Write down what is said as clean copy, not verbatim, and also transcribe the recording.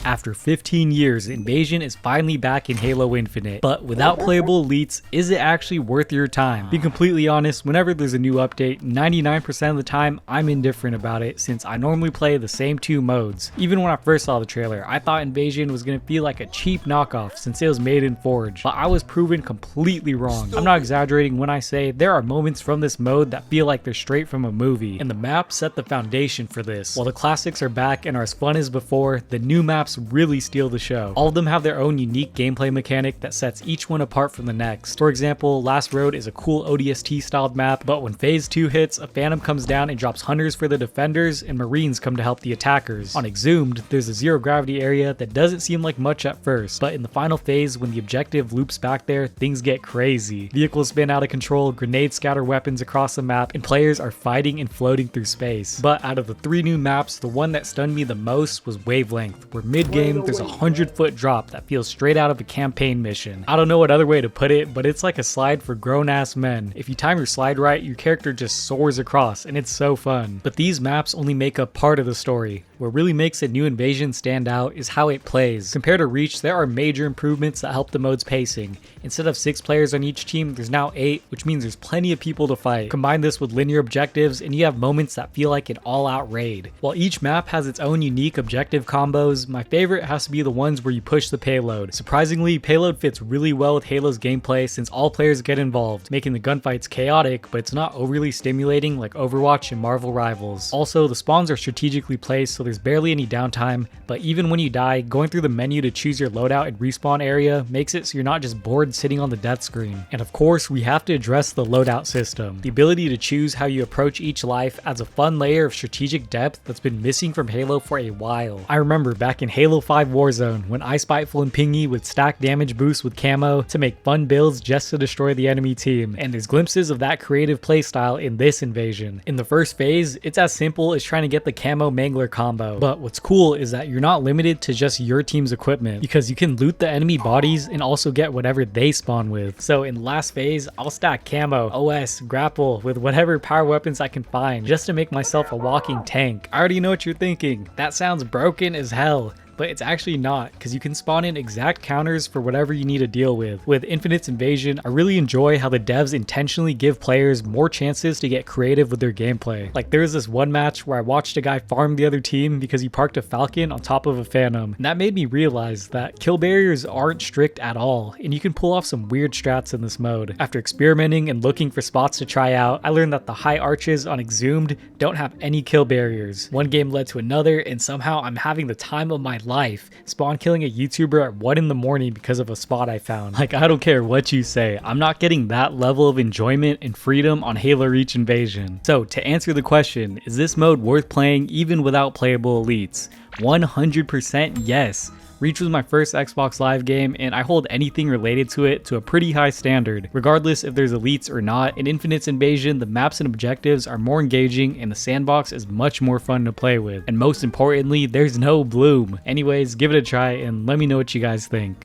After 15 years, Invasion is finally back in Halo Infinite, but without playable elites, is it actually worth your time? Being completely honest, whenever there's a new update, 99% of the time, I'm indifferent about it since I normally play the same two modes. Even when I first saw the trailer, I thought Invasion was gonna feel like a cheap knockoff since it was made in Forge, but I was proven completely wrong. I'm not exaggerating when I say there are moments from this mode that feel like they're straight from a movie, and the map set the foundation for this. While the classics are back and are as fun as before, the new maps really steal the show. All of them have their own unique gameplay mechanic that sets each one apart from the next. For example, Last Road is a cool ODST styled map, but when phase 2 hits, a Phantom comes down and drops hunters for the defenders and Marines come to help the attackers. On Exhumed, there's a zero gravity area that doesn't seem like much at first, but in the final phase when the objective loops back there, things get crazy. Vehicles spin out of control, grenades scatter weapons across the map, and players are fighting and floating through space. But out of the 3 new maps, the one that stunned me the most was Wavelength, where mid-game there's a 100-foot drop that feels straight out of a campaign mission. I don't know what other way to put it, but it's like a slide for grown-ass men. If you time your slide right, your character just soars across, and it's so fun. But these maps only make up part of the story. What really makes a new Invasion stand out is how it plays. Compared to Reach, there are major improvements that help the mode's pacing. Instead of 6 players on each team, there's now 8, which means there's plenty of people to fight. Combine this with linear objectives, and you have moments that feel like an all-out raid. While each map has its own unique objective combos, my favorite has to be the ones where you push the payload. Surprisingly, payload fits really well with Halo's gameplay since all players get involved, making the gunfights chaotic, but it's not overly stimulating like Overwatch and Marvel Rivals. Also, the spawns are strategically placed, so there's barely any downtime, but even when you die, going through the menu to choose your loadout and respawn area makes it so you're not just bored sitting on the death screen. And of course, we have to address the loadout system. The ability to choose how you approach each life adds a fun layer of strategic depth that's been missing from Halo for a while. I remember back in Halo 5 Warzone when Ice Spiteful and Pingy would stack damage boosts with camo to make fun builds just to destroy the enemy team, and there's glimpses of that creative playstyle in this Invasion. In the first phase, it's as simple as trying to get the camo mangler combo, but what's cool is that you're not limited to just your team's equipment, because you can loot the enemy bodies and also get whatever they spawn with. So in last phase, I'll stack camo, OS, grapple with whatever power weapons I can find just to make myself a walking tank. I already know what you're thinking, that sounds broken as hell. But it's actually not, because you can spawn in exact counters for whatever you need to deal with. With Infinite's Invasion, I really enjoy how the devs intentionally give players more chances to get creative with their gameplay. Like there was this one match where I watched a guy farm the other team because he parked a Falcon on top of a Phantom, and that made me realize that kill barriers aren't strict at all, and you can pull off some weird strats in this mode. After experimenting and looking for spots to try out, I learned that the high arches on Exhumed don't have any kill barriers. One game led to another, and somehow I'm having the time of my life, spawn killing a YouTuber at 1 in the morning because of a spot I found. Like, I don't care what you say, I'm not getting that level of enjoyment and freedom on Halo Reach Invasion. So to answer the question, is this mode worth playing even without playable elites? 100% yes. Reach was my first Xbox Live game, and I hold anything related to it to a pretty high standard. Regardless if there's elites or not, in Infinite's Invasion, the maps and objectives are more engaging and the sandbox is much more fun to play with. And most importantly, there's no bloom. Anyways, give it a try and let me know what you guys think.